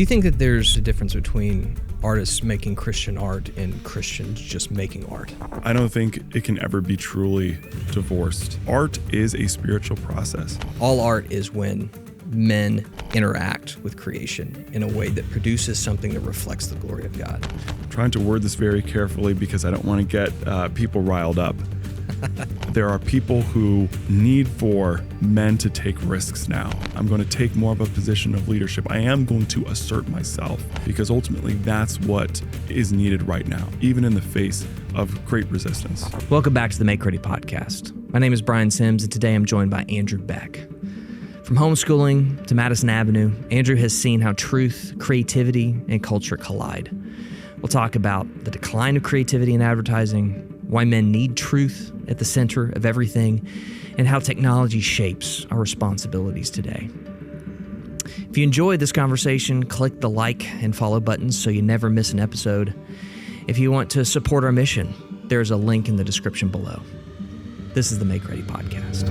Do you think that there's a difference between artists making Christian art and Christians just making art? I don't think it can ever be truly divorced. Art is a spiritual process. All art is when men interact with creation in a way that produces something that reflects the glory of God. I'm trying to word this very carefully because I don't want to get people riled up. There are people who need for men to take risks now. I'm going to take more of a position of leadership. I am going to assert myself because ultimately that's what is needed right now, even in the face of great resistance. Welcome back to the MakeReady Podcast. My name is Brian Sims, and today I'm joined by Andrew Beck. From homeschooling to Madison Avenue, Andrew has seen how truth, creativity, and culture collide. We'll talk about the decline of creativity in advertising, why men need truth at the center of everything, and how technology shapes our responsibilities today. If you enjoyed this conversation, click the like and follow buttons so you never miss an episode. If you want to support our mission, there's a link in the description below. This is the MakeReady Podcast.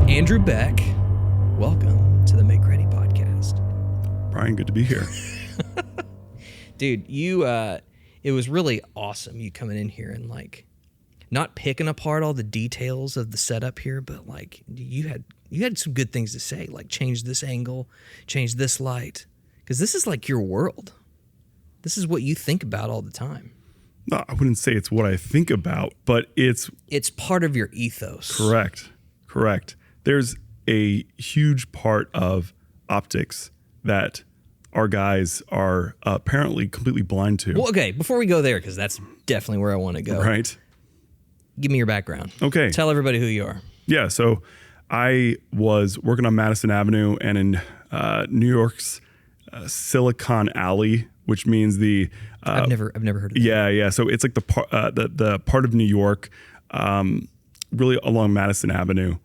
Andrew Beck, welcome to the MakeReady Podcast. Brian, good to be here. Dude, it was really awesome you coming in here and not picking apart all the details of the setup here, but you had some good things to say, like change this angle, change this light, because this is like your world. This is what you think about all the time. No, I wouldn't say it's what I think about, but it's part of your ethos. Correct. There's a huge part of optics that our guys are apparently completely blind to. Well, okay, before we go there, because that's definitely where I want to go. Right. Give me your background. Okay. Tell everybody who you are. Yeah, so I was working on Madison Avenue and in New York's Silicon Alley, which means the... I've never heard of it. Yeah. So it's like the part of New York, really along Madison Avenue,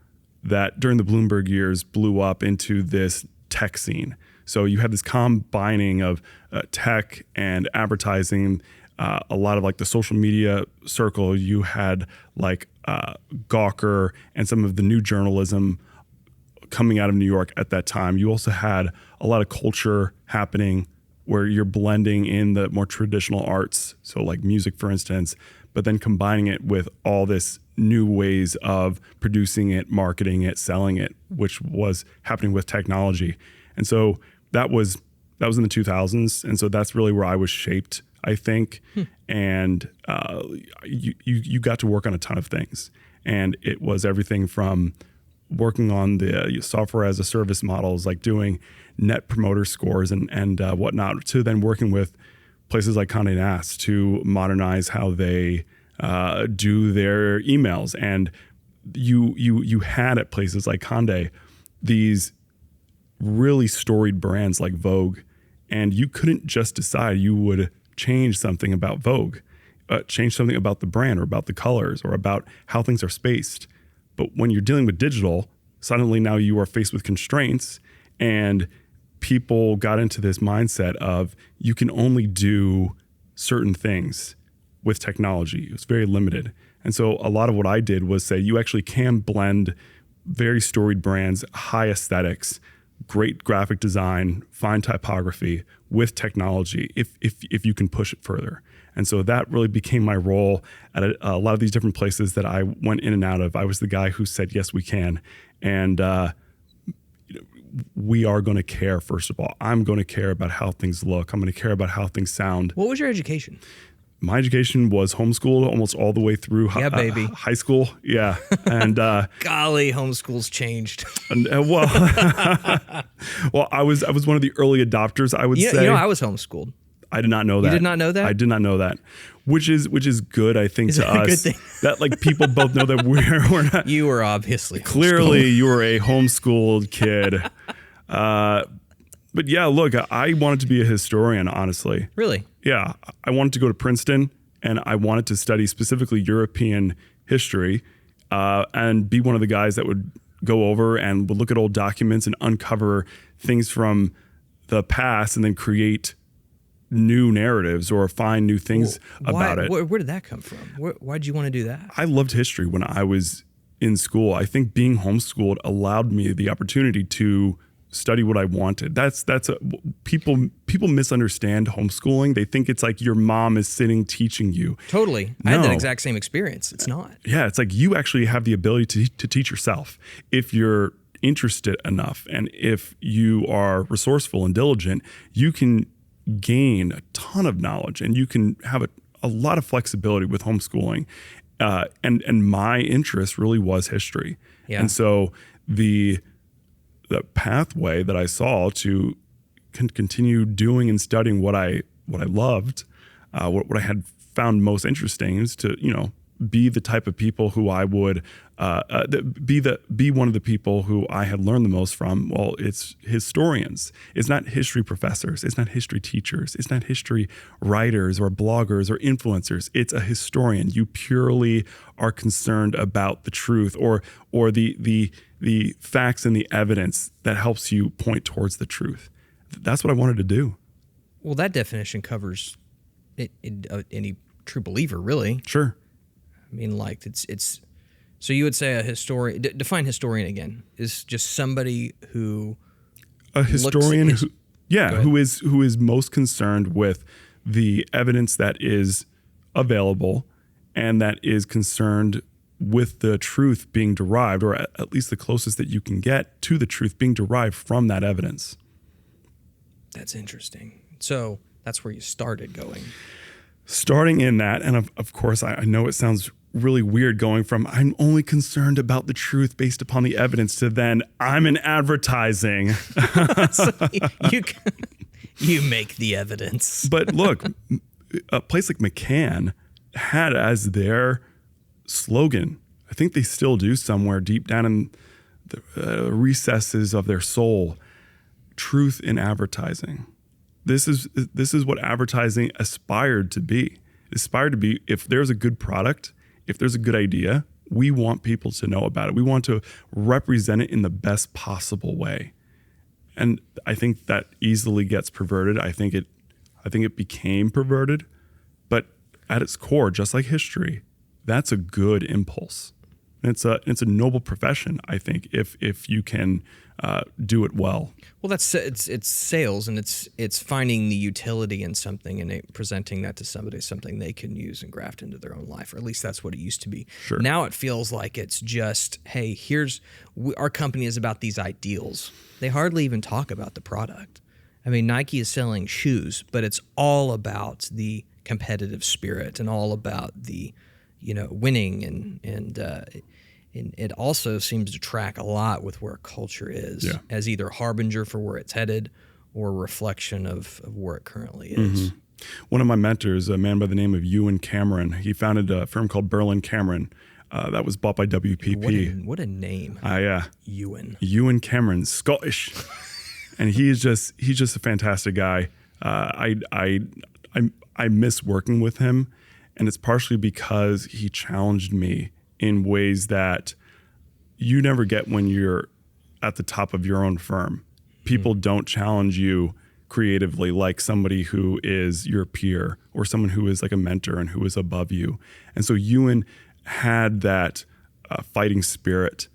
that during the Bloomberg years blew up into this tech scene. So you had this combining of tech and advertising, a lot of like the social media circle. You had like Gawker and some of the new journalism coming out of New York at that time. You also had a lot of culture happening where you're blending in the more traditional arts, so like music, for instance, but then combining it with all this new ways of producing it, marketing it, selling it, which was happening with technology. And so that was in the 2000s. And so that's really where I was shaped, I think. And you got to work on a ton of things. And it was everything from working on the software as a service models, like doing net promoter scores and whatnot, to then working with places like Condé Nast to modernize how they do their emails. And you had at places like Condé these really storied brands like Vogue, and you couldn't just decide you would change something about Vogue, change something about the brand or about the colors or about how things are spaced. But when you're dealing with digital, suddenly now you are faced with constraints, and people got into this mindset of you can only do certain things with technology. It was very limited. And so a lot of what I did was say you actually can blend very storied brands, high aesthetics, great graphic design, fine typography with technology if you can push it further. And so that really became my role at a lot of these different places that I went in and out of. I was the guy who said, yes, we can. And we are going to care, first of all. I'm going to care about how things look. I'm going to care about how things sound. What was your education? My education was homeschooled almost all the way through high school. Yeah. And golly, homeschool's changed. Well, I was one of the early adopters, I would say. I was homeschooled. I did not know that. You did not know that? I did not know that. Which is good, I think, is to us. Good thing? That like people both know that we're not. You were obviously clearly you were a homeschooled kid. But yeah, look, I wanted to be a historian, honestly. Really? Yeah, I wanted to go to Princeton and I wanted to study specifically European history, and be one of the guys that would go over and would look at old documents and uncover things from the past and then create new narratives or find new things about it. Where did that come from? Why did you want to do that? I loved history when I was in school. I think being homeschooled allowed me the opportunity to study what I wanted. People misunderstand homeschooling. They think it's like your mom is sitting teaching you. Totally. No. I had that exact same experience. It's not. Yeah, it's like you actually have the ability to teach yourself if you're interested enough, and if you are resourceful and diligent, you can gain a ton of knowledge, and you can have a lot of flexibility with homeschooling. And my interest really was history. Yeah. And so the pathway that I saw to continue doing and studying what I loved, what I had found most interesting, is to, be the type of people who I would be one of the people who I had learned the most from. Well, it's historians. It's not history professors. It's not history teachers. It's not history writers or bloggers or influencers. It's a historian. You purely are concerned about the truth or the facts and the evidence that helps you point towards the truth. That's what I wanted to do. Well, that definition covers any true believer, really. Sure. I mean, like it's. So you would say a historian. Define historian again. Is just somebody who. A historian who is most concerned with the evidence that is available, and that is concerned with the truth being derived, or at least the closest that you can get to the truth being derived from that evidence. That's interesting. So that's where you started going. Starting in that, and of course, I know it sounds really weird going from I'm only concerned about the truth based upon the evidence to then I'm in advertising. So you make the evidence. But look, a place like McCann had as their slogan, I think they still do somewhere deep down in the recesses of their soul, truth in advertising. This is what advertising aspired to be. It aspired to be, if there's a good product, if there's a good idea, we want people to know about it. We want to represent it in the best possible way. And I think that easily gets perverted. I think it became perverted, but at its core, just like history, that's a good impulse. And it's a noble profession, I think, if you can do it well. Well, it's sales, and it's finding the utility in something and presenting that to somebody, something they can use and graft into their own life, or at least that's what it used to be. Sure. Now it feels like it's just, hey, our company is about these ideals. They hardly even talk about the product. I mean, Nike is selling shoes, but it's all about the competitive spirit and all about the, winning and it also seems to track a lot with where culture is as either harbinger for where it's headed or a reflection of where it currently is. Mm-hmm. One of my mentors, a man by the name of Ewan Cameron, he founded a firm called Berlin Cameron that was bought by WPP. What a name. Ewan. Ewan Cameron, Scottish. And he's just a fantastic guy. I miss working with him, and it's partially because he challenged me in ways that you never get when you're at the top of your own firm. People don't challenge you creatively like somebody who is your peer or someone who is like a mentor and who is above you. And so Ewan had that fighting spirit,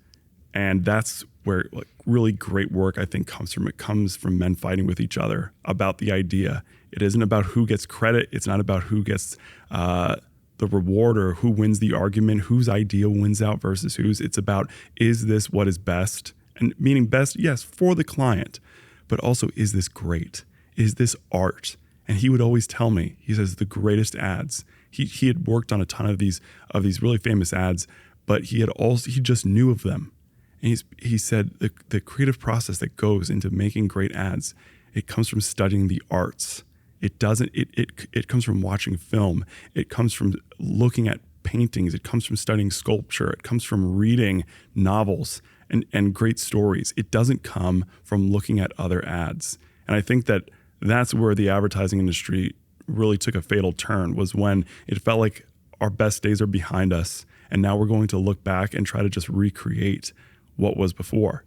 and that's where really great work, I think, comes from. It comes from men fighting with each other about the idea. It isn't about who gets credit. It's not about who gets the reward or who wins the argument, whose idea wins out versus whose. It's about, is this what is best? And meaning best, yes, for the client, but also, is this great? Is this art? And he would always tell me, he says, the greatest ads. He had worked on a ton of these really famous ads, but he just knew of them. And he said the creative process that goes into making great ads, it comes from studying the arts. It comes from watching film. It comes from looking at paintings. It comes from studying sculpture. It comes from reading novels and great stories. It doesn't come from looking at other ads. And I think that that's where the advertising industry really took a fatal turn was when it felt like our best days are behind us, and now we're going to look back and try to just recreate what was before.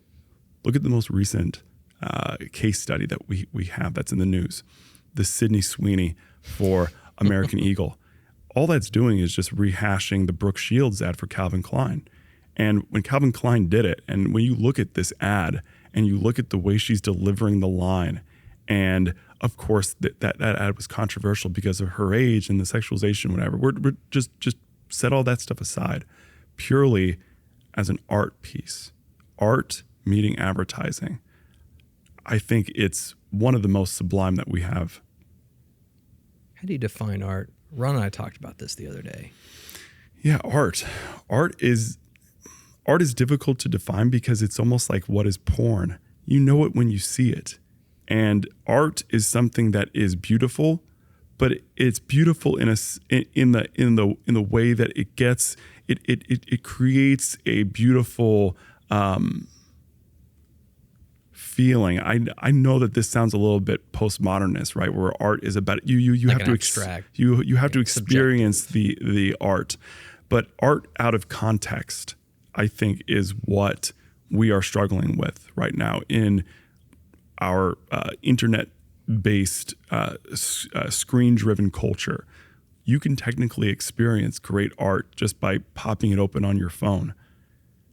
Look at the most recent case study that we have that's in the news, the Sydney Sweeney for American Eagle. All that's doing is just rehashing the Brooke Shields ad for Calvin Klein. And when Calvin Klein did it, and when you look at this ad and you look at the way she's delivering the line, and of course that ad was controversial because of her age and the sexualization, whatever. We're just set all that stuff aside, purely as an art piece, art meeting advertising. I think it's one of the most sublime that we have. How do you define art? Ron and I talked about this the other day. Yeah, art is difficult to define because it's almost like what is porn. You know it when you see it. And art is something that is beautiful, but it's beautiful in the way that it creates a beautiful feeling. I know that this sounds a little bit postmodernist, right? Where art is about you like have to abstract. You have to experience the art, but art out of context, I think, is what we are struggling with right now in our internet-based, screen-driven culture. You can technically experience great art just by popping it open on your phone.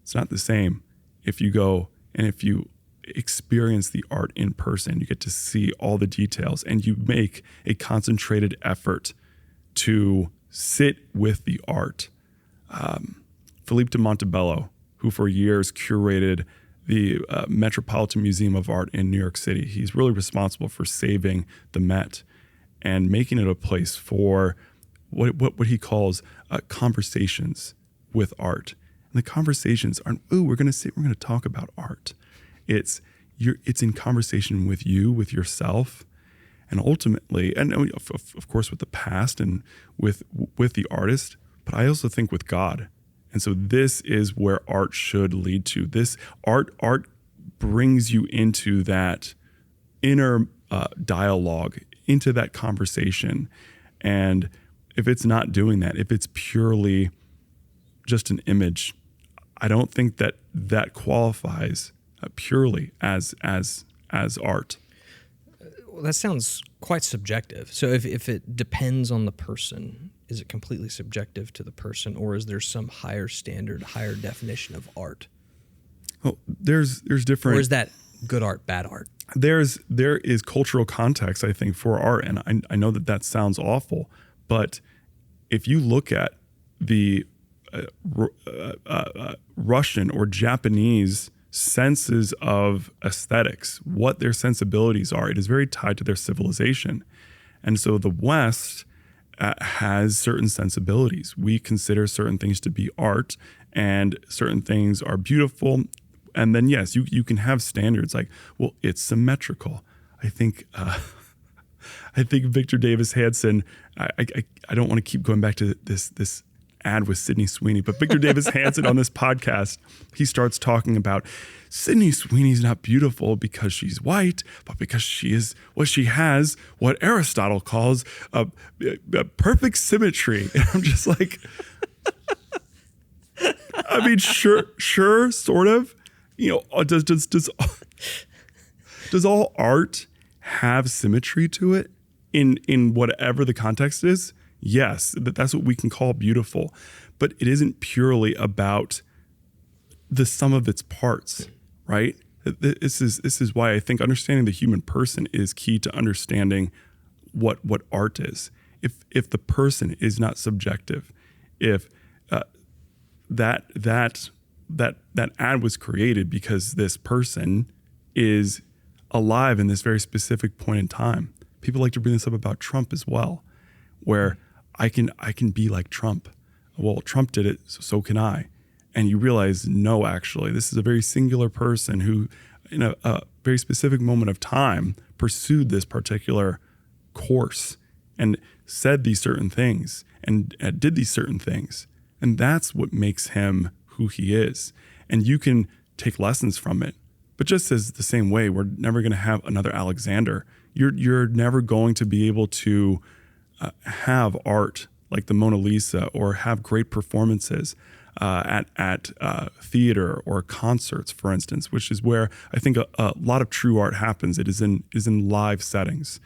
It's not the same if you go and if you experience the art in person. You get to see all the details, and you make a concentrated effort to sit with the art. Philippe de Montebello, who for years curated the Metropolitan Museum of Art in New York City. He's really responsible for saving the Met and making it a place for what he calls conversations with art. And the conversations aren't, we're going to talk about art. It's in conversation with you, with yourself, and ultimately, and of course with the past and with the artist, but I also think with God. And so this is where art should lead to. This art brings you into that inner dialogue, into that conversation. And if it's not doing that, if it's purely just an image, I don't think that qualifies purely as art. Well, that sounds quite subjective. So if it depends on the person, is it completely subjective to the person, or is there some higher standard, higher definition of art? Well, there's different. Or is that good art, bad art? There is cultural context, I think, for art, and I know that sounds awful, but if you look at the Russian or Japanese senses of aesthetics, what their sensibilities are, it is very tied to their civilization. And so the West has certain sensibilities. We consider certain things to be art, and certain things are beautiful. And then, yes, you can have standards like, well, it's symmetrical. I think Victor Davis Hanson, I don't want to keep going back to this ad with Sydney Sweeney, but Victor Davis Hanson on this podcast, he starts talking about Sydney Sweeney's not beautiful because she's white, but because she is what she has, what Aristotle calls a perfect symmetry. And I'm just like, I mean, sure, sort of. You know, does all art have symmetry to it in whatever the context is? Yes, that's what we can call beautiful, but it isn't purely about the sum of its parts, right? This is why I think understanding the human person is key to understanding what art is. If the person is not subjective, if that ad was created because this person is alive in this very specific point in time. People like to bring this up about Trump as well, where I can be like Trump. Well, Trump did it, so can I. And you realize, no, actually, this is a very singular person who, in a very specific moment of time, pursued this particular course and said these certain things and did these certain things. And that's what makes him who he is. And you can take lessons from it. But just as the same way, we're never going to have another Alexander. You're never going to be able to have art like the Mona Lisa or have great performances at theater or concerts, for instance, which is where I think a lot of true art happens. It is in live settings.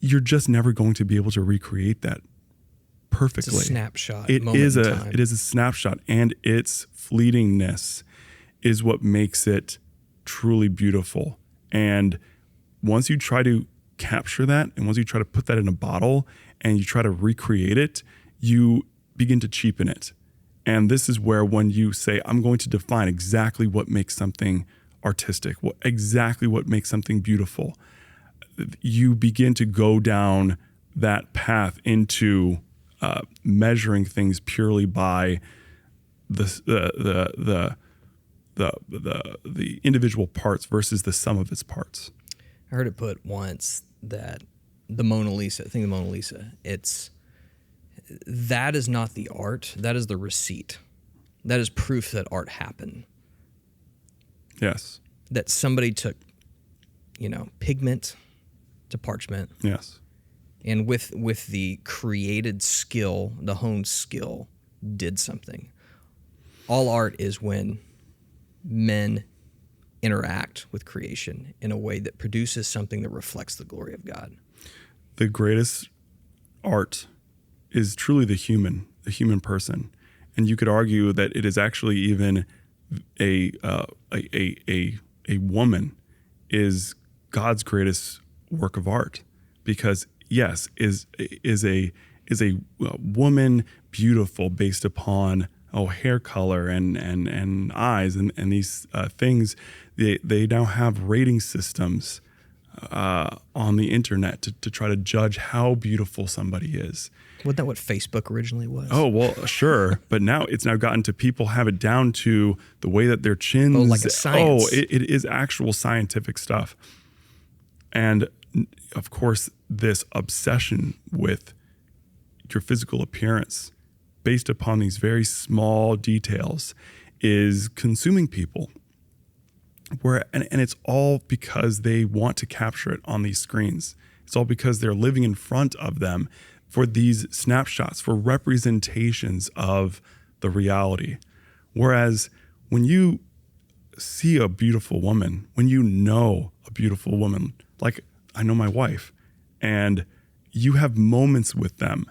You're just never going to be able to recreate that perfectly. It's a snapshot. It is a snapshot, and its fleetingness is what makes it truly beautiful. And once you try to capture that, and once you try to put that in a bottle and you try to recreate it, you begin to cheapen it. And this is where, when you say, I'm going to define exactly what makes something artistic, exactly what makes something beautiful, you begin to go down that path into measuring things purely by the individual parts versus the sum of its parts. I heard it put once that the Mona Lisa, that is not the art, that is the receipt. That is proof that art happened. Yes. That somebody took, pigment to parchment. Yes. And with the created skill, the honed skill, did something. All art is when men interact with creation in a way that produces something that reflects the glory of God. The greatest art is truly the human person, and you could argue that it is actually even a woman is God's greatest work of art, because yes, is a woman beautiful based upon hair color and eyes and these things. They now have rating systems on the internet to try to judge how beautiful somebody is. Wasn't that what Facebook originally was? Oh, well, sure. But now it's gotten to people have it down to the way that their chins. Oh, like a science. Oh, it is actual scientific stuff. And of course, this obsession with your physical appearance based upon these very small details is consuming people. And it's all because they want to capture it on these screens. It's all because they're living in front of them for these snapshots, for representations of the reality. Whereas when you see a beautiful woman, when you know a beautiful woman, like I know my wife, and you have moments with them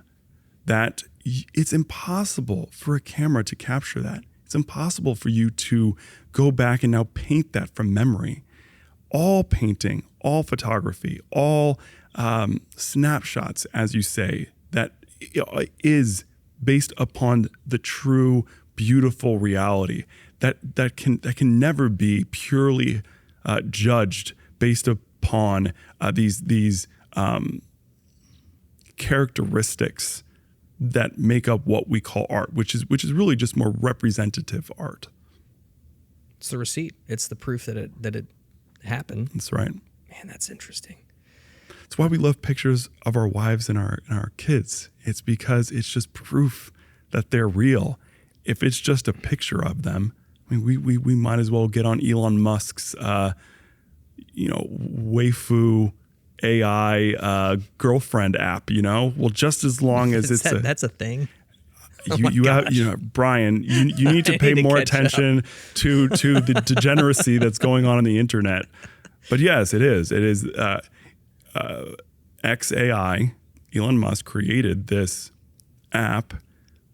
that it's impossible for a camera to capture that. It's impossible for you to go back and now paint that from memory. All painting, all photography, all snapshots, as you say, that is based upon the true, beautiful reality that can never be purely judged based upon these characteristics that make up what we call art, which is really just more representative art. It's the receipt. It's the proof that it happened. That's right. Man, that's interesting. It's why we love pictures of our wives and our kids. It's because it's just proof that they're real. If it's just a picture of them, I mean, we might as well get on Elon Musk's waifu AI girlfriend app. Well, just as long as that's a thing. You have, Brian, you need to pay more attention to the degeneracy that's going on the internet. But yes, it is. It is XAI. Elon Musk created this app,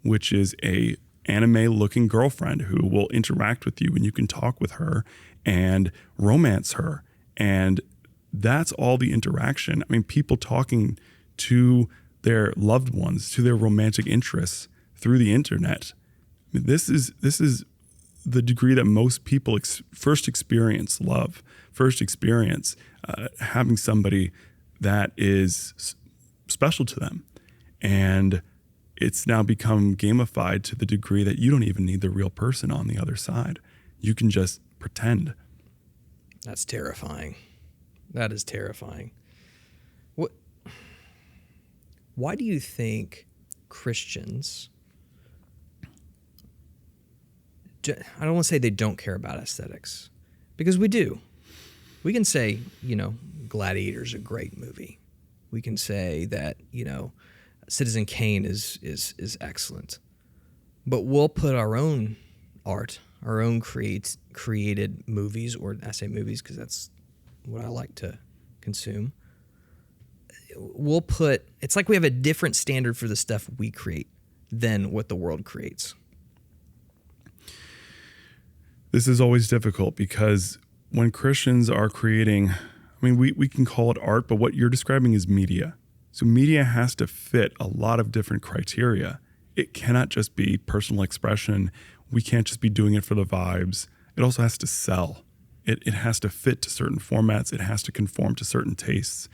which is a anime-looking girlfriend who will interact with you, and you can talk with her and romance her. And that's all the interaction. I mean, people talking to their loved ones, to their romantic interests through the internet. I mean, this is the degree that most people first experience love, first experience having somebody that is special to them. And it's now become gamified to the degree that you don't even need the real person on the other side. You can just pretend. That's terrifying. That is terrifying. Why do you think Christians, I don't want to say they don't care about aesthetics, because we do. We can say, Gladiator's a great movie. We can say that, Citizen Kane is excellent. But we'll put our own art, our own created movies, or I say movies because that's what I like to consume. It's like we have a different standard for the stuff we create than what the world creates. This is always difficult because when Christians are creating, we can call it art, but what you're describing is media. So media has to fit a lot of different criteria. It cannot just be personal expression. We can't just be doing it for the vibes. It also has to sell. It has to fit to certain formats. It has to conform to certain tastes.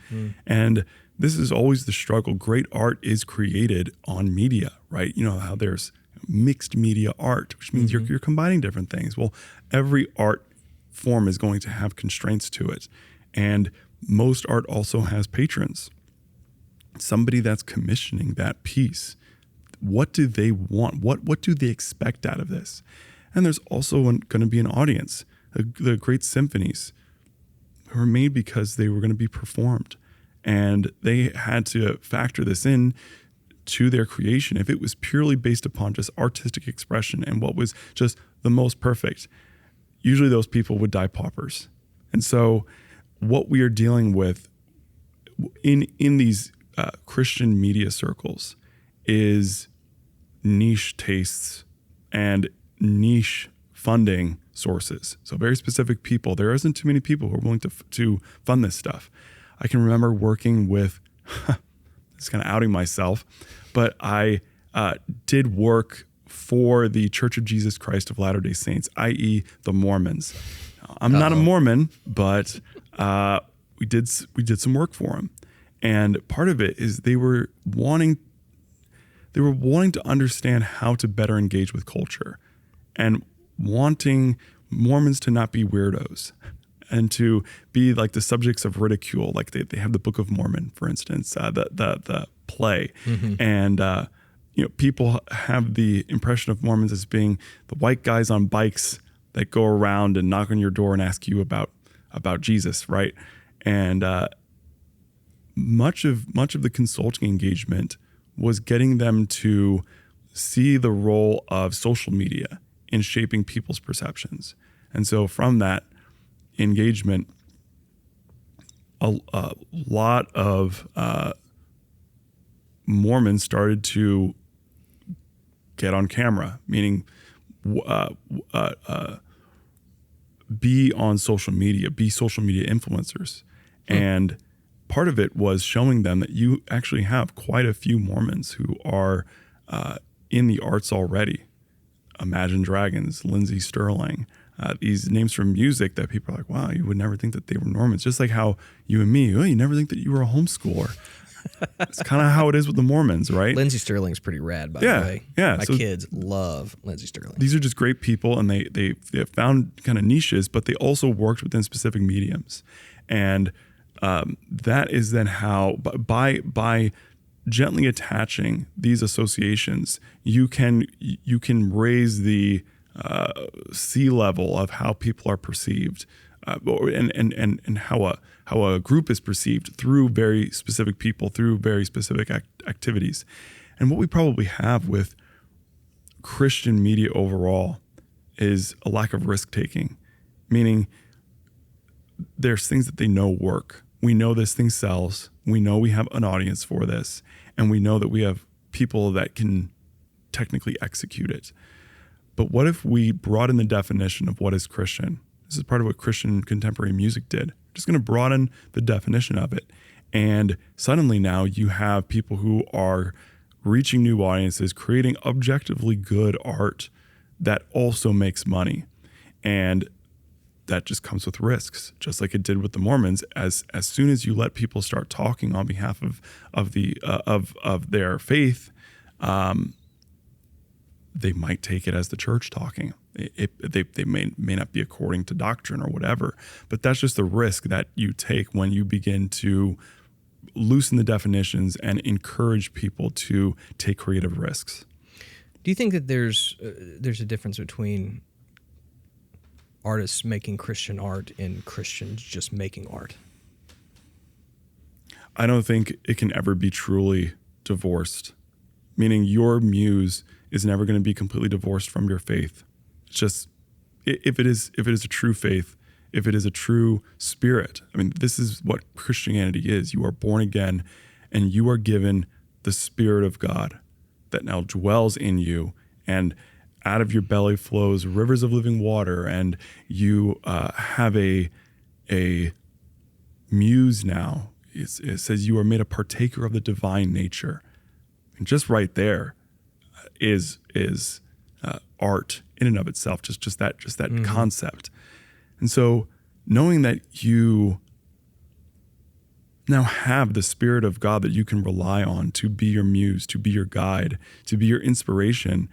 And this is always the struggle. Great art is created on media, right? You know how there's mixed media art, which means you're combining different things. Well, every art form is going to have constraints to it. And most art also has patrons. Somebody that's commissioning that piece. What do they want? What do they expect out of this? And there's also going to be an audience. The great symphonies were made because they were going to be performed. And they had to factor this in to their creation. If it was purely based upon just artistic expression and what was just the most perfect, usually those people would die paupers. And so what we are dealing with in these Christian media circles is niche tastes and niche funding sources. So very specific people. There isn't too many people who are willing to fund this stuff. I can remember working with, it's kind of outing myself, but I did work for the Church of Jesus Christ of Latter-day Saints, i.e. the Mormons. I'm not a Mormon, but we did some work for them. And part of it is they were wanting to understand how to better engage with culture and wanting Mormons to not be weirdos and to be like the subjects of ridicule. Like they have the Book of Mormon, for instance, the play. And, people have the impression of Mormons as being the white guys on bikes that go around and knock on your door and ask you about Jesus, right? And much of the consulting engagement was getting them to see the role of social media in shaping people's perceptions. And so from that engagement, a lot of Mormons started to get on camera, meaning be on social media, be social media influencers. And part of it was showing them that you actually have quite a few Mormons who are in the arts already. Imagine Dragons, Lindsey Sterling, these names from music that people are like, wow, you would never think that they were Mormons. Just like how you and me, you never think that you were a homeschooler. It's kind of how it is with the Mormons, right? Lindsey Sterling's pretty rad, by the way. Yeah. My kids love Lindsey Sterling. These are just great people, and they have found kind of niches, but they also worked within specific mediums. And that is then how, by gently attaching these associations, you can raise the sea level of how people are perceived, and how a group is perceived through very specific people, through very specific activities. And what we probably have with Christian media overall is a lack of risk taking, meaning there's things that they know work. We know this thing sells. We know we have an audience for this, and we know that we have people that can technically execute it. But what if we broaden the definition of what is Christian? This is part of what Christian contemporary music did. We're just going to broaden the definition of it. And suddenly now you have people who are reaching new audiences, creating objectively good art that also makes money. And that just comes with risks, just like it did with the Mormons. As soon as you let people start talking on behalf of their faith, they might take it as the church talking. They may not be according to doctrine or whatever, but that's just the risk that you take when you begin to loosen the definitions and encourage people to take creative risks. Do you think that there's a difference between artists making Christian art and Christians just making art? I don't think it can ever be truly divorced, meaning your muse is never going to be completely divorced from your faith. It's just, if it is a true faith, if it is a true spirit, I mean, this is what Christianity is. You are born again and you are given the Spirit of God that now dwells in you, and out of your belly flows rivers of living water, and you have a muse now. It says you are made a partaker of the divine nature. And just right there is art in and of itself, just that concept. And so knowing that you now have the Spirit of God that you can rely on to be your muse, to be your guide, to be your inspiration,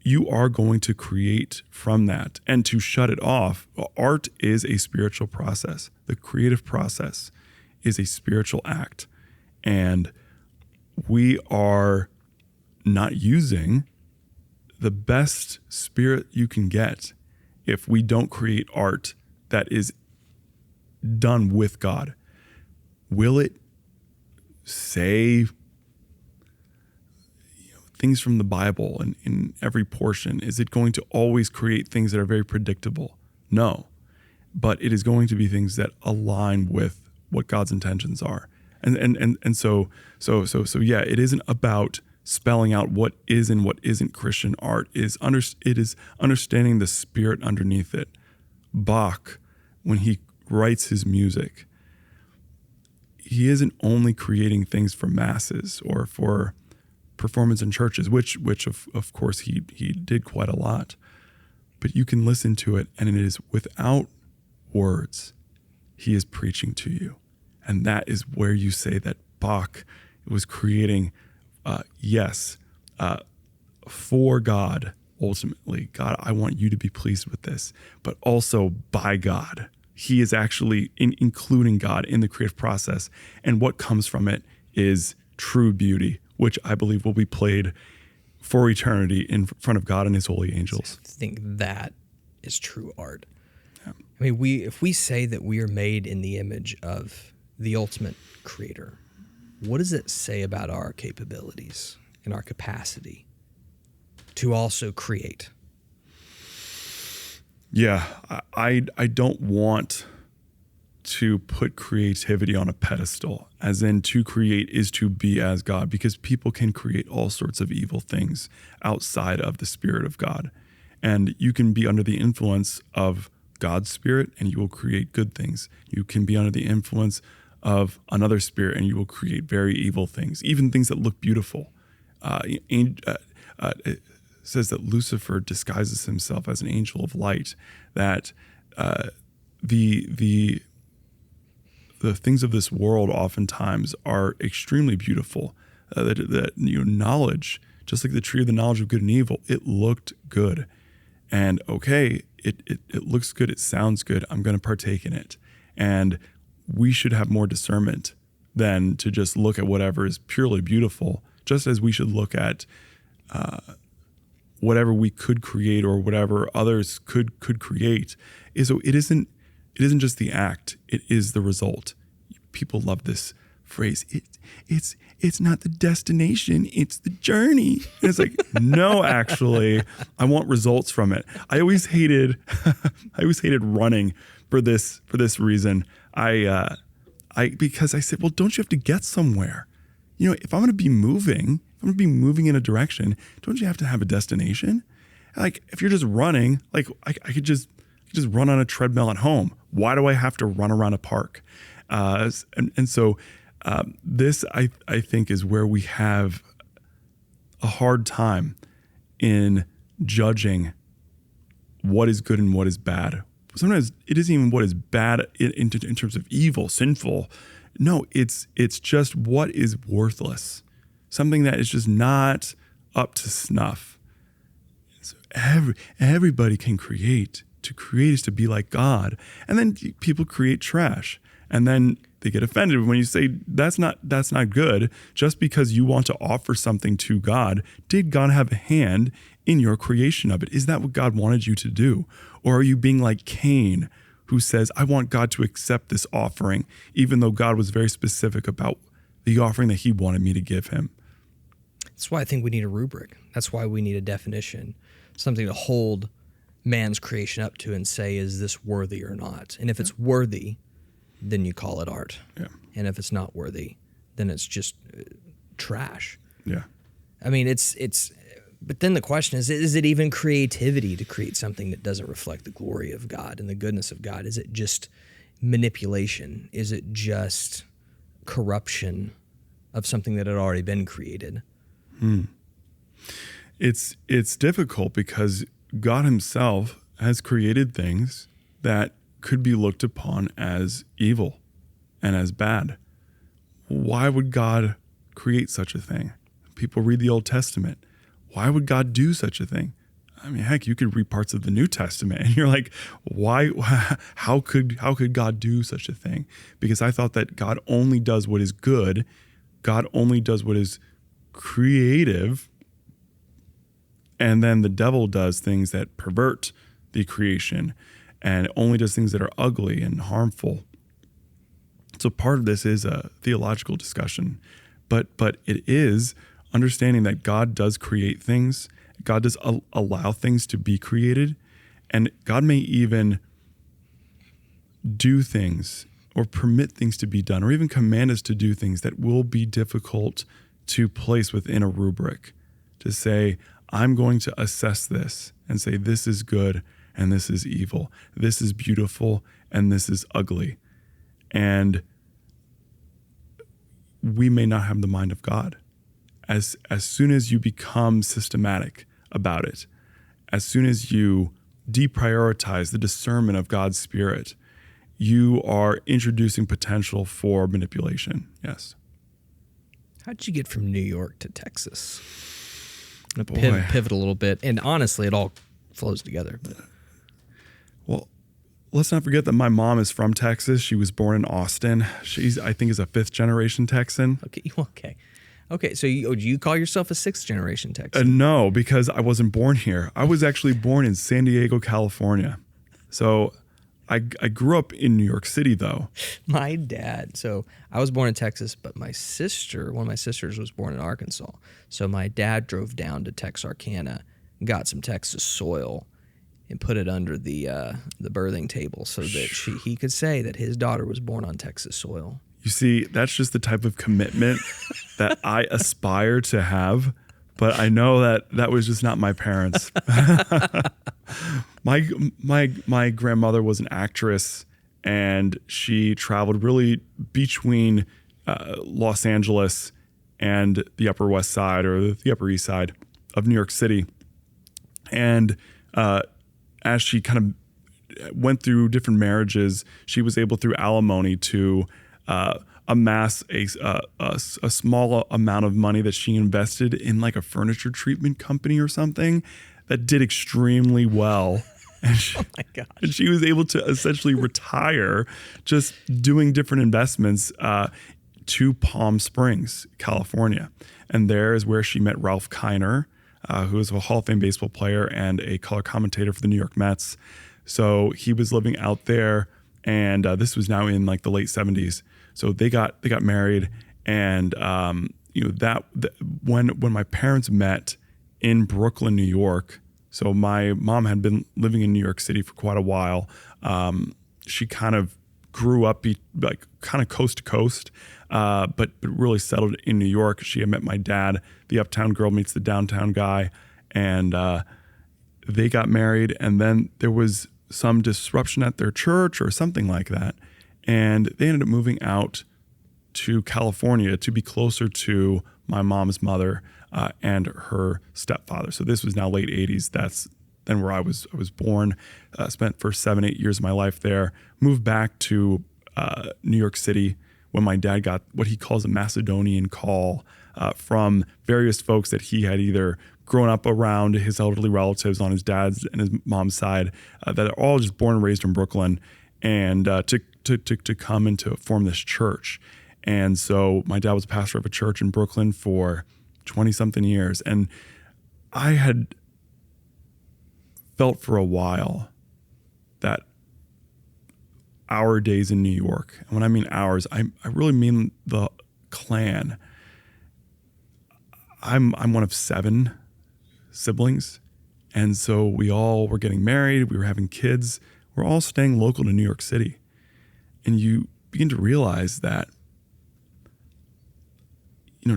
you are going to create from that. And to shut it off, art is a spiritual process. The creative process is a spiritual act. And we are not using the best spirit you can get if we don't create art that is done with God. Will it say things from the Bible in every portion? Is it going to always create things that are very predictable? No, but it is going to be things that align with what God's intentions are. And so yeah, it isn't about spelling out what is and what isn't Christian art. It is understanding the spirit underneath it. Bach, when he writes his music, he isn't only creating things for masses or for performance in churches, which of course he did quite a lot. But you can listen to it, and it is without words. He is preaching to you. And that is where you say that Bach was creating, for God, ultimately. God, I want you to be pleased with this, but also by God. He is actually including God in the creative process. And what comes from it is true beauty, which I believe will be played for eternity in front of God and his holy angels. I think that is true art. Yeah. I mean, if we say that we are made in the image of the ultimate creator, what does it say about our capabilities and our capacity to also create? Yeah, I don't want to put creativity on a pedestal, as in to create is to be as God, because people can create all sorts of evil things outside of the Spirit of God. And you can be under the influence of God's Spirit and you will create good things. You can be under the influence of another spirit and you will create very evil things, even things that look beautiful. It says that Lucifer disguises himself as an angel of light, that the things of this world oftentimes are extremely beautiful. That knowledge, just like the tree of the knowledge of good and evil, it looked good. And okay, it looks good, it sounds good, I'm going to partake in it. And we should have more discernment than to just look at whatever is purely beautiful, just as we should look at whatever we could create or whatever others could create. So it isn't just the act, it is the result. People love this phrase. It's not the destination, it's the journey. And it's like, no, actually, I want results from it. I always hated running for this reason. Because I said, well, don't you have to get somewhere? If I'm going to be moving in a direction, don't you have to have a destination? Like, if you're just running, like I could just run on a treadmill at home. Why do I have to run around a park? So this, I think, is where we have a hard time in judging what is good and what is bad. Sometimes it isn't even what is bad in terms of evil, sinful. No, it's just what is worthless, something that is just not up to snuff. So everybody can create. To create is to be like God. And then people create trash. And then they get offended when you say that's not good. Just because you want to offer something to God, did God have a hand in your creation of it? Is that what God wanted you to do? Or are you being like Cain, who says, I want God to accept this offering, even though God was very specific about the offering that he wanted me to give him. That's why I think we need a rubric. That's why we need a definition, something to hold man's creation up to and say, is this worthy or not? And if it's worthy, then you call it art. Yeah. And if it's not worthy, then it's just trash. Yeah. I mean, but then the question is it even creativity to create something that doesn't reflect the glory of God and the goodness of God? Is it just manipulation? Is it just corruption of something that had already been created? It's difficult because God himself has created things that could be looked upon as evil and as bad. Why would God create such a thing? People read the Old Testament. Why would God do such a thing? I mean, heck, you could read parts of the New Testament and you're like, why? How could God do such a thing? Because I thought that God only does what is good. God only does what is creative. And then the devil does things that pervert the creation and only does things that are ugly and harmful. So part of this is a theological discussion, but it is understanding that God does create things. God does allow things to be created, and God may even do things or permit things to be done or even command us to do things that will be difficult to place within a rubric, to say, I'm going to assess this and say, this is good and this is evil. This is beautiful and this is ugly. And we may not have the mind of God. As soon as you become systematic about it, as soon as you deprioritize the discernment of God's Spirit, you are introducing potential for manipulation. Yes. How did you get from New York to Texas? I'm going to pivot a little bit. And honestly, it all flows together. Well, let's not forget that my mom is from Texas. She was born in Austin. She's, I think, is a 5th generation Texan. Okay. So do you call yourself a 6th generation Texan? No, because I wasn't born here. I was actually born in San Diego, California. So I grew up in New York City, though. My dad. So I was born in Texas, but one of my sisters was born in Arkansas. So my dad drove down to Texarkana, got some Texas soil, and put it under the birthing table so that he could say that his daughter was born on Texas soil. You see, that's just the type of commitment that I aspire to have, but I know that was just not my parents. My grandmother was an actress, and she traveled really between Los Angeles and the Upper West Side or the Upper East Side of New York City. And as she kind of went through different marriages, she was able through alimony to amass a small amount of money that she invested in like a furniture treatment company or something that did extremely well. And she, oh my gosh. And she was able to essentially retire just doing different investments to Palm Springs, California. And there is where she met Ralph Kiner, who is a Hall of Fame baseball player and a color commentator for the New York Mets. So he was living out there, and this was now in like the late 70s. So they got married, and when my parents met in Brooklyn, New York. So my mom had been living in New York City for quite a while. She kind of grew up like kind of coast to coast, but really settled in New York. She had met my dad. The uptown girl meets the downtown guy, and they got married. And then there was some disruption at their church or something like that. And they ended up moving out to California to be closer to my mom's mother and her stepfather. So this was now late 80s. That's then where I was born. Spent first 7-8 years of my life there. Moved back to New York City when my dad got what he calls a Macedonian call from various folks that he had either grown up around, his elderly relatives on his dad's and his mom's side, that are all just born and raised in Brooklyn, and to come and to form this church. And so my dad was a pastor of a church in Brooklyn for 20-something years. And I had felt for a while that our days in New York. And when I mean ours, I really mean the clan. I'm one of 7 siblings. And so we all were getting married. We were having kids. We're all staying local to New York City. And you begin to realize that,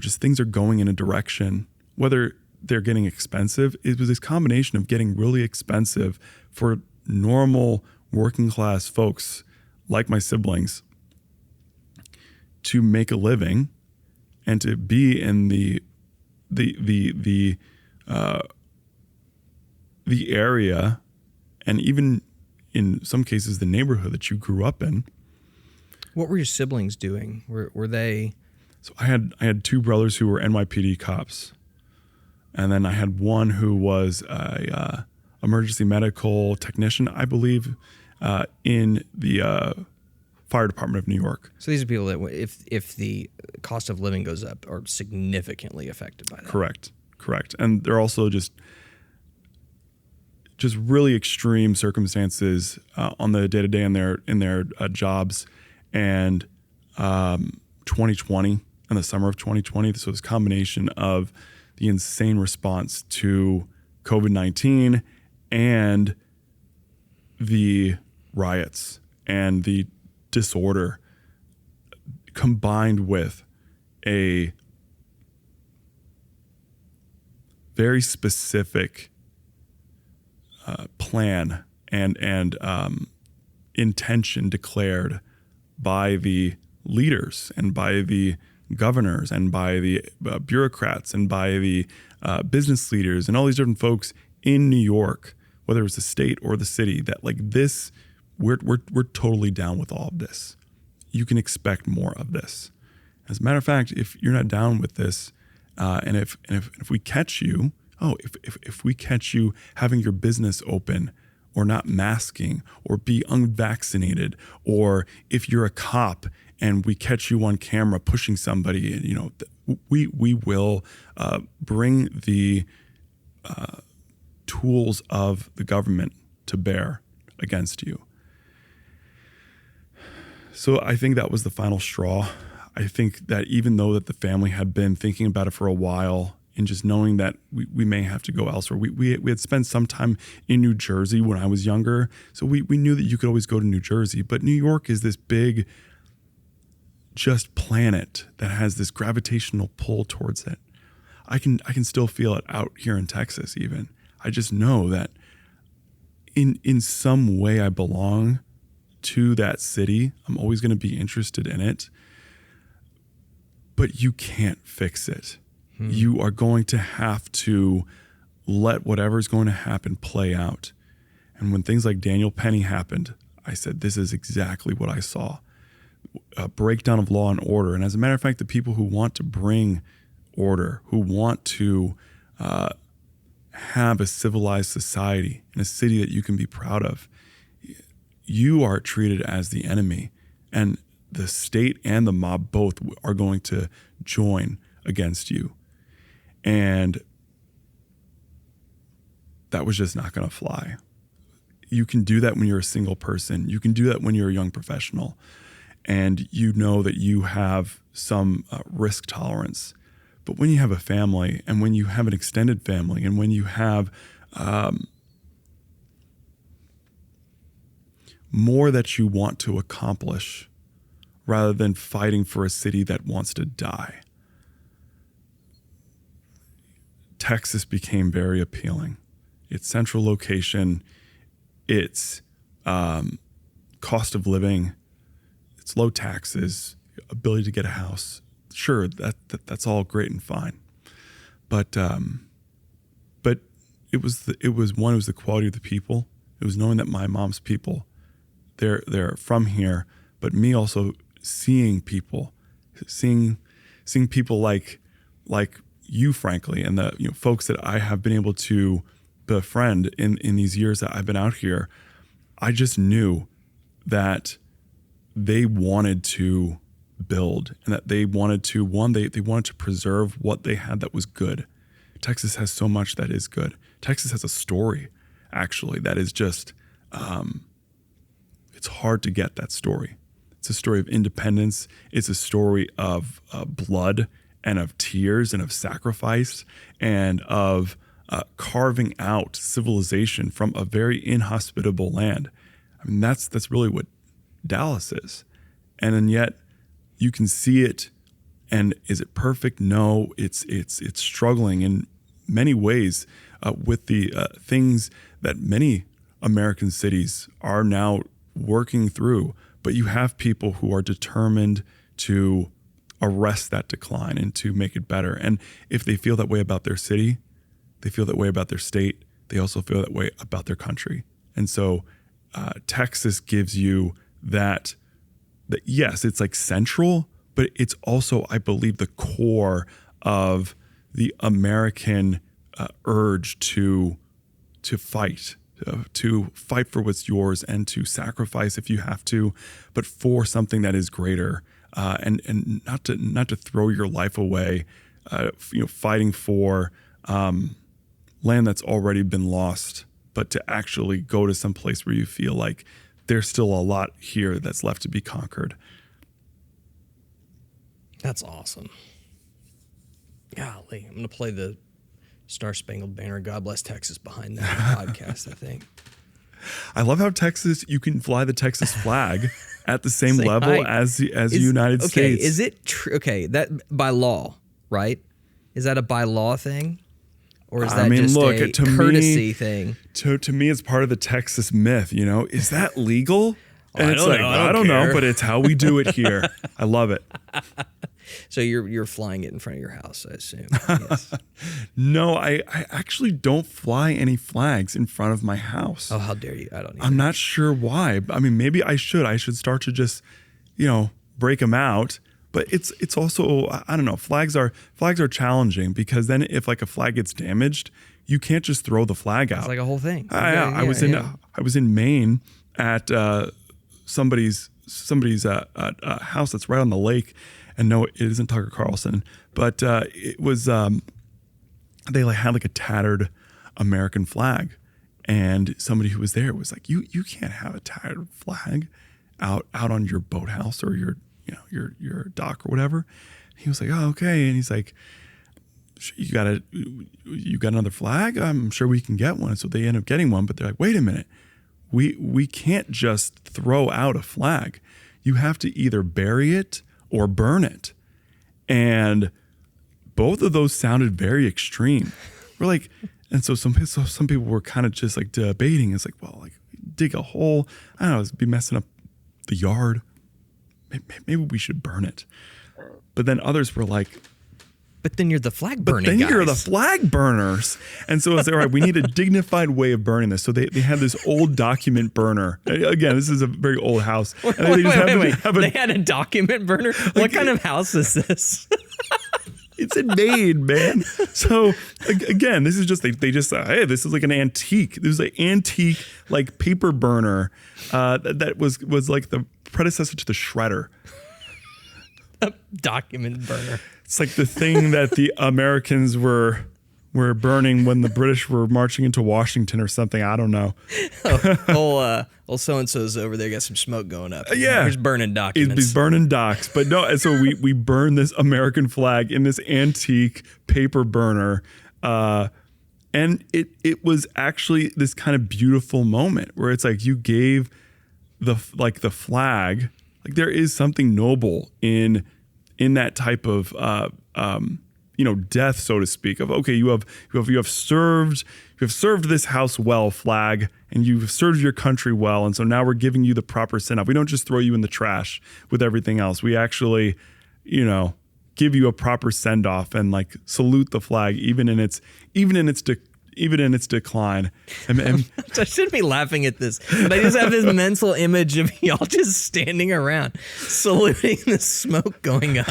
just things are going in a direction, whether they're getting expensive. It was this combination of getting really expensive for normal working class folks like my siblings to make a living and to be in the area, and even in some cases the neighborhood that you grew up in. What were your siblings doing? Were they? So I had 2 brothers who were NYPD cops, and then I had one who was a emergency medical technician, I believe, in the fire department of New York. So these are people that, if the cost of living goes up, are significantly affected by that. Correct. And they're also just really extreme circumstances on the day-to-day in their jobs. And 2020, in the summer of 2020, this was a combination of the insane response to COVID-19 and the riots and the disorder, combined with a very specific plan and intention declared by the leaders and by the governors and by the bureaucrats and by the business leaders and all these different folks in New York, whether it was the state or the city, that like this, we're totally down with all of this. You can expect more of this. As a matter of fact, if you're not down with this, and if we catch you, if we catch you having your business open or not masking or be unvaccinated, or if you're a cop and we catch you on camera pushing somebody, we will bring the tools of the government to bear against you. So I think that was the final straw. I think that even though that the family had been thinking about it for a while, and just knowing that we may have to go elsewhere. We had spent some time in New Jersey when I was younger, so we knew that you could always go to New Jersey. But New York is this big just planet that has this gravitational pull towards it. I can still feel it out here in Texas even. I just know that in some way I belong to that city. I'm always going to be interested in it. But you can't fix it. You are going to have to let whatever's going to happen play out. And when things like Daniel Penny happened, I said, this is exactly what I saw. A breakdown of law and order. And as a matter of fact, the people who want to bring order, who want to have a civilized society in a city that you can be proud of, you are treated as the enemy. And the state and the mob both are going to join against you. And that was just not going to fly. You can do that when you're a single person. You can do that when you're a young professional. And you know that you have some risk tolerance. But when you have a family, and when you have an extended family, and when you have more that you want to accomplish rather than fighting for a city that wants to die, Texas became very appealing. Its central location, its cost of living, its low taxes, ability to get a house. Sure, that's all great and fine, but it was the quality of the people. It was knowing that my mom's people, they're from here, but me also seeing people, seeing people like you, frankly, and the folks that I have been able to befriend in these years that I've been out here. I just knew that they wanted to build, and that they wanted to they wanted to preserve what they had that was good. Texas has so much that is good. Texas has a story, actually, that is just it's hard to get that story. It's a story of independence. It's a story of blood and of tears and of sacrifice and of carving out civilization from a very inhospitable land. I mean, that's really what Dallas is. And then yet you can see it. And is it perfect? No, it's struggling in many ways with the things that many American cities are now working through. But you have people who are determined to arrest that decline and to make it better. And if they feel that way about their city, they feel that way about their state, they also feel that way about their country. And so Texas gives you that yes, it's like central, but it's also, I believe, the core of the American urge to fight for what's yours and to sacrifice if you have to, but for something that is greater, and not to throw your life away, fighting for land that's already been lost, but to actually go to some place where you feel like there's still a lot here that's left to be conquered. That's awesome. Golly, I'm going to play the Star Spangled Banner, God Bless Texas behind that podcast, I think. I love how Texas, you can fly the Texas flag at the same level height. as the United States. Is it true? Okay, that by law, right? Is that a by law thing? Or is that just a courtesy thing? To me, it's part of the Texas myth, Is that legal? And I don't know, but it's how we do it here. I love it. So you're flying it in front of your house, I assume. Yes. No, I actually don't fly any flags in front of my house. Oh, how dare you? I don't. I'm not sure why. I mean, maybe I should. I should start to just, break them out. But it's also, I don't know. Flags are challenging because then if like a flag gets damaged, you can't just throw the flag out. It's like a whole thing. I was in Maine at somebody's house that's right on the lake. And no, it isn't Tucker Carlson, but it was, they had like a tattered American flag. And somebody who was there was like, you can't have a tattered flag out on your boathouse or your dock or whatever. He was like, oh, okay. And he's like, you got another flag? I'm sure we can get one. So they end up getting one, but they're like, wait a minute. We can't just throw out a flag. You have to either bury it or burn it. And both of those sounded very extreme. We're like, and so some people were kind of just like debating. It's like, well, like dig a hole. I don't know, it'd be messing up the yard. Maybe we should burn it. But then others were like, but then you're the flag burning But then guys. you're the flag burners. And so it's like, all right, we need a dignified way of burning this. So they had this old document burner. Again, this is a very old house. Wait. They had a document burner? What kind of house is this? It's in Maine, man. So again, this is just, they just said, hey, this is like an antique. This is an antique like paper burner that was like the predecessor to the shredder. A document burner. It's like the thing that the Americans were burning when the British were marching into Washington or something. I don't know. Old so-and-so's over there got some smoke going up. Yeah. He's burning documents. He's burning docs. But no, and so we burn this American flag in this antique paper burner. And it was actually this kind of beautiful moment where it's like you gave the flag, like there is something noble in that type of death, so to speak, of okay, you have served this house well, flag, and you've served your country well, and so now we're giving you the proper send off. We don't just throw you in the trash with everything else. We actually, give you a proper send off and like salute the flag even in its decline. And I shouldn't be laughing at this, but I just have this mental image of y'all just standing around saluting the smoke going up.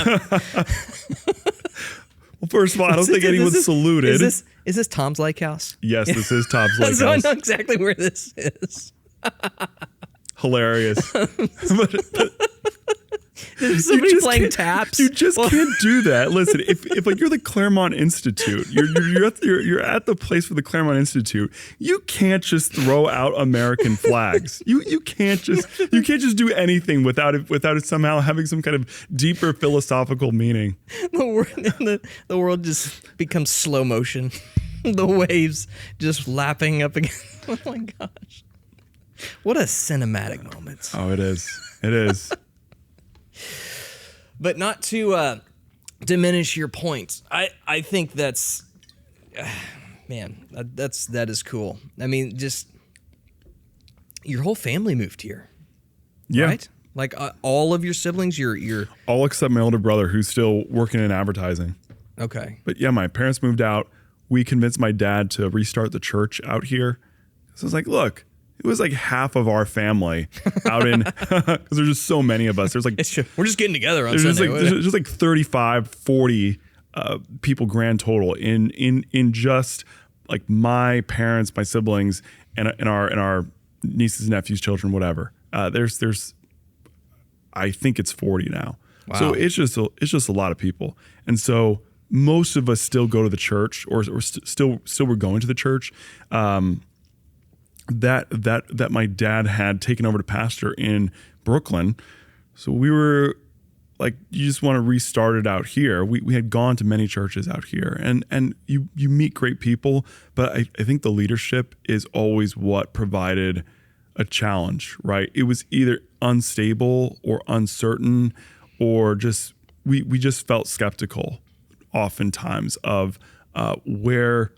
Well, first of all, I don't think anyone saluted. Is this Tom's Lake House? Yes, this is Tom's Lake House. So I know exactly where this is. Hilarious. There's somebody playing taps. You just can't do that. Listen, if like you're the Claremont Institute, you're at the place for the Claremont Institute, you can't just throw out American flags. You can't just do anything without it somehow having some kind of deeper philosophical meaning. The world just becomes slow motion. The waves just lapping up again. Oh my gosh. What a cinematic moment. Oh, it is. It is. But not to diminish your point. I think that's, man, that is cool. I mean, just your whole family moved here. Yeah. Right? Like all of your siblings, you're all except my older brother, who's still working in advertising. Okay. But yeah, my parents moved out. We convinced my dad to restart the church out here. So I was like, look, it was like half of our family out in, because there's just so many of us. There's like, we're just getting together on Sunday. There's just like 35, 40 people grand total in just like my parents, my siblings, and our nieces and nephews, children, whatever. There's, I think it's 40 now. Wow. So it's just a lot of people. And so most of us still go to the church, or still we're going to the church. That my dad had taken over to pastor in Brooklyn. So we were like, you just want to restart it out here. We had gone to many churches out here, and you meet great people, but I think the leadership is always what provided a challenge, right? It was either unstable or uncertain, or just we just felt skeptical oftentimes of where,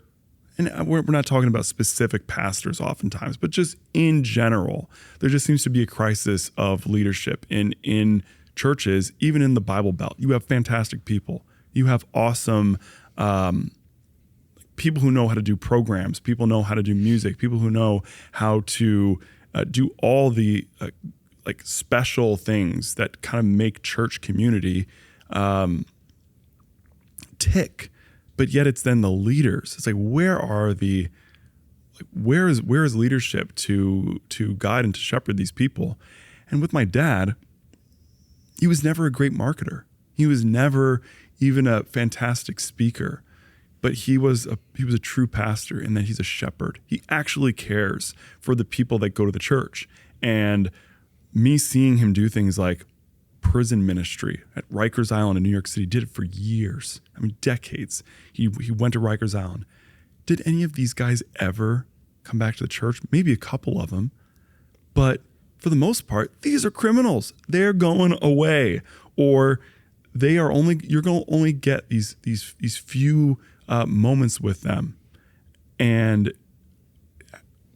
and we're not talking about specific pastors oftentimes, but just in general, there just seems to be a crisis of leadership in churches, even in the Bible Belt. You have fantastic people. You have awesome people who know how to do programs, people know how to do music, people who know how to do all the like special things that kind of make church community tick. But yet it's then the leaders. It's like, where is leadership to guide and to shepherd these people? And with my dad, he was never a great marketer. He was never even a fantastic speaker, but he was a true pastor, in that he's a shepherd. He actually cares for the people that go to the church. And me seeing him do things like prison ministry at Rikers Island in New York City, did it for years. I mean, decades. He went to Rikers Island. Did any of these guys ever come back to the church? Maybe a couple of them. But for the most part, these are criminals. They're going away, or you're going to only get these few moments with them. And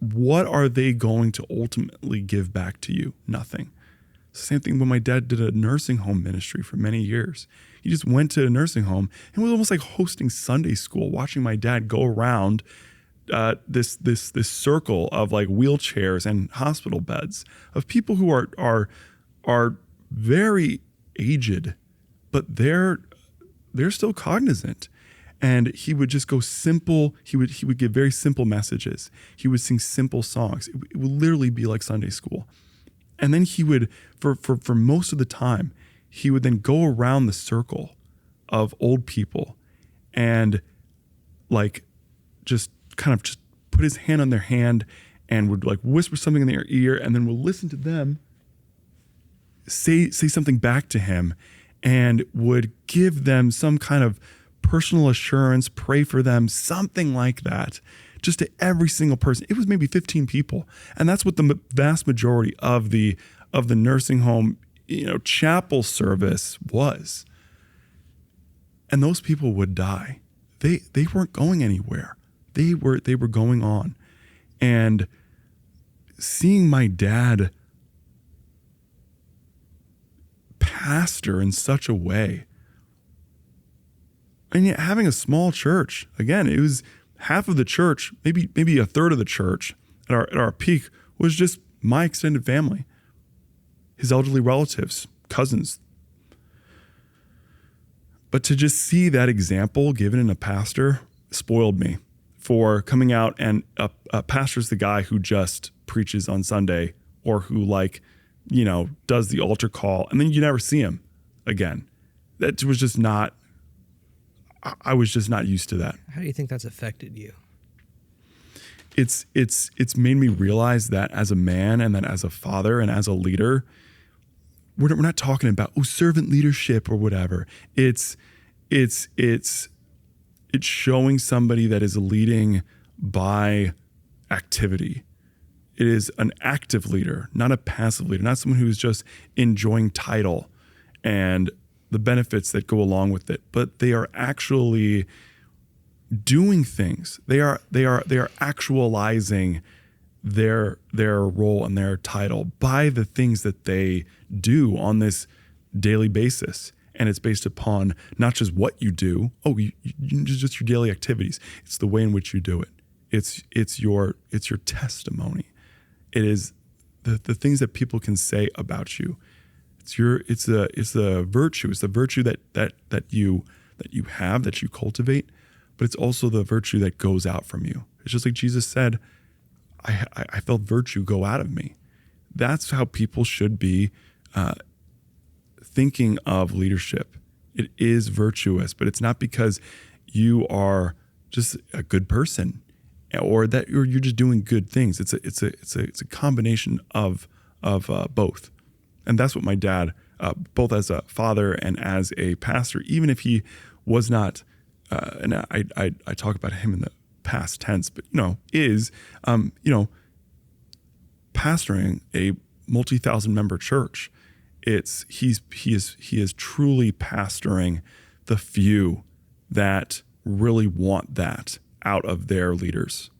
what are they going to ultimately give back to you? Nothing. Same thing when my dad did a nursing home ministry for many years. He just went to a nursing home and was almost like hosting Sunday school, watching my dad go around this circle of like wheelchairs and hospital beds of people who are very aged, but they're still cognizant. And he would just go simple. He would give very simple messages. He would sing simple songs. It would literally be like Sunday school. And then he would, for most of the time, he would then go around the circle of old people and like just kind of just put his hand on their hand and would like whisper something in their ear, and then we'll listen to them say something back to him, and would give them some kind of personal assurance, pray for them, something like that, just to every single person. It was maybe 15 people. And that's what the vast majority of the nursing home, chapel service was. And those people would die. They weren't going anywhere. They were going on. And seeing my dad pastor in such a way, and yet having a small church, again, it was half of the church, maybe a third of the church at our peak was just my extended family, his elderly relatives, cousins. But to just see that example given in a pastor spoiled me for coming out, and a pastor's the guy who just preaches on Sunday, or who like does the altar call, and then you never see him again. That was just not, I was just not used to that. How do you think that's affected you? It's made me realize that as a man and then as a father and as a leader, we're not talking about servant leadership or whatever. It's showing somebody that is leading by activity. It is an active leader, not a passive leader, not someone who is just enjoying title and the benefits that go along with it, but they are actually doing things. They are actualizing their role and their title by the things that they do on this daily basis. And it's based upon not just what you do. Just your daily activities. It's the way in which you do it. It's your testimony. It is the things that people can say about you. It's the virtue. It's the virtue that you have, that you cultivate, but it's also the virtue that goes out from you. It's just like Jesus said, I felt virtue go out of me. That's how people should be thinking of leadership. It is virtuous, but it's not because you are just a good person or that you're just doing good things. It's a combination of both. And that's what my dad, both as a father and as a pastor, even if he was not, and I talk about him in the past tense, but is pastoring a multi-thousand member church. He is truly pastoring the few that really want that out of their leaders.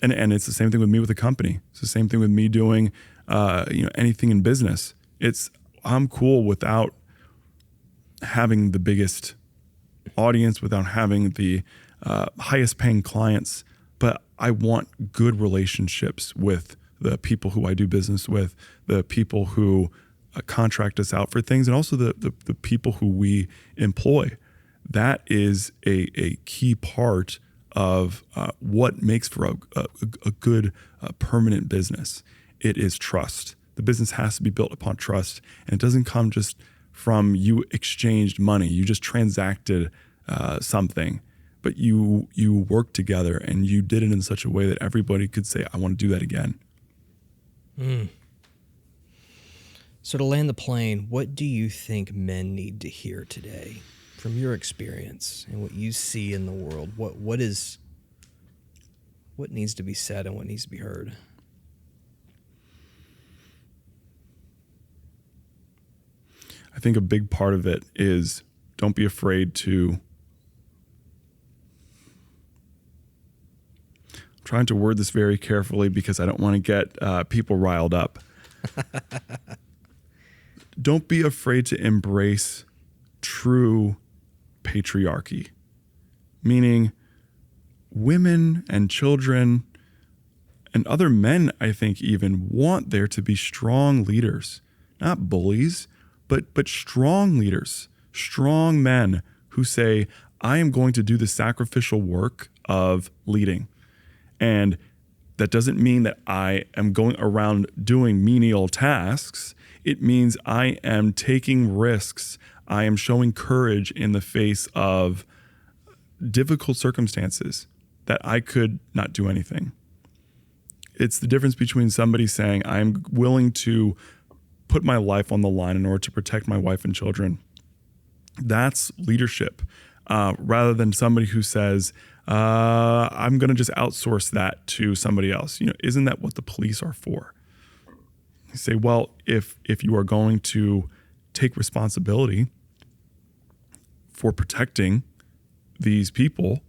And it's the same thing with me with the company. It's the same thing with me doing anything in business. I'm cool without having the biggest audience, without having the highest paying clients, but I want good relationships with the people who I do business with, the people who contract us out for things, and also the people who we employ. That is a key part of what makes for a good permanent business. It is trust. The business has to be built upon trust, and it doesn't come just from you exchanged money. You just transacted something, but you worked together and you did it in such a way that everybody could say, I want to do that again. So to land the plane, what do you think men need to hear today from your experience and what you see in the world? What needs to be said and what needs to be heard? I think a big part of it is don't be afraid to. I'm trying to word this very carefully because I don't want to get people riled up. Don't be afraid to embrace true patriarchy, meaning women and children and other men, I think, even want there to be strong leaders, not bullies, but strong leaders, strong men who say, I am going to do the sacrificial work of leading. And that doesn't mean that I am going around doing menial tasks. It means I am taking risks. I am showing courage in the face of difficult circumstances that I could not do anything. It's the difference between somebody saying, I'm willing to put my life on the line in order to protect my wife and children. That's leadership, rather than somebody who says, I'm going to just outsource that to somebody else. Isn't that what the police are for? You say, well, if you are going to take responsibility for protecting these people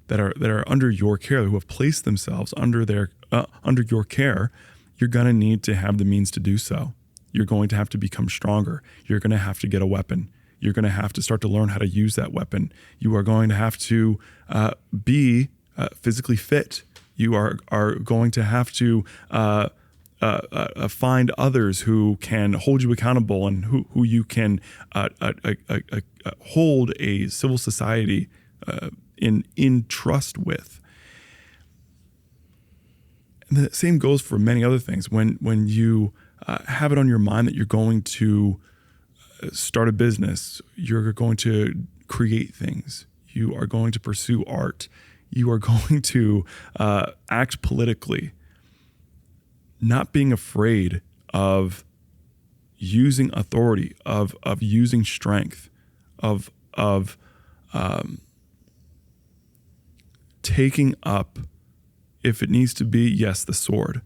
that are under your care, who have placed themselves under your care, you're going to need to have the means to do so. You're going to have to become stronger. You're going to have to get a weapon. You're going to have to start to learn how to use that weapon. You are going to have to be physically fit. You are going to have to find others who can hold you accountable and who you can hold a civil society in trust with. the same goes for many other things. When you have it on your mind that you're going to start a business, you're going to create things, you are going to pursue art, you are going to act politically, not being afraid of using authority, of using strength, of taking up, if it needs to be, yes, the sword,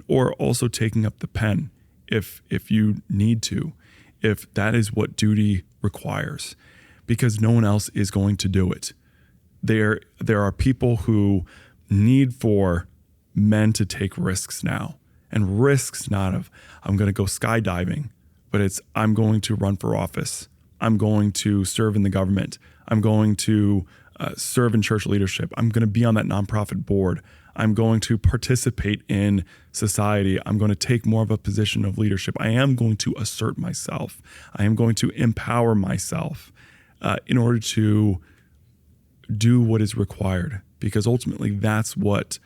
or also taking up the pen if you need to, if that is what duty requires, because no one else is going to do it. There are people who need for men to take risks now, and risks not of, I'm going to go skydiving, but it's, I'm going to run for office. I'm going to serve in the government. I'm going to serve in church leadership. I'm going to be on that nonprofit board. I'm going to participate in society. I'm going to take more of a position of leadership. I am going to assert myself. I am going to empower myself in order to do what is required, because ultimately that's what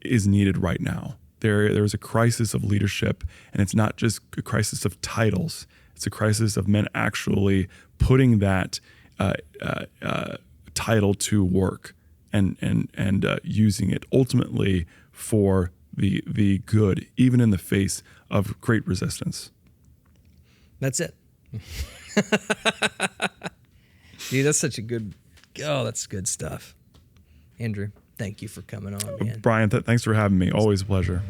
is needed right now. There's a crisis of leadership, and it's not just a crisis of titles. It's a crisis of men actually putting that title to work and using it ultimately for the good, even in the face of great resistance. That's it. Dude, that's such a good, that's good stuff. Andrew, thank you for coming on, man. Brian, thanks for having me. Always a pleasure.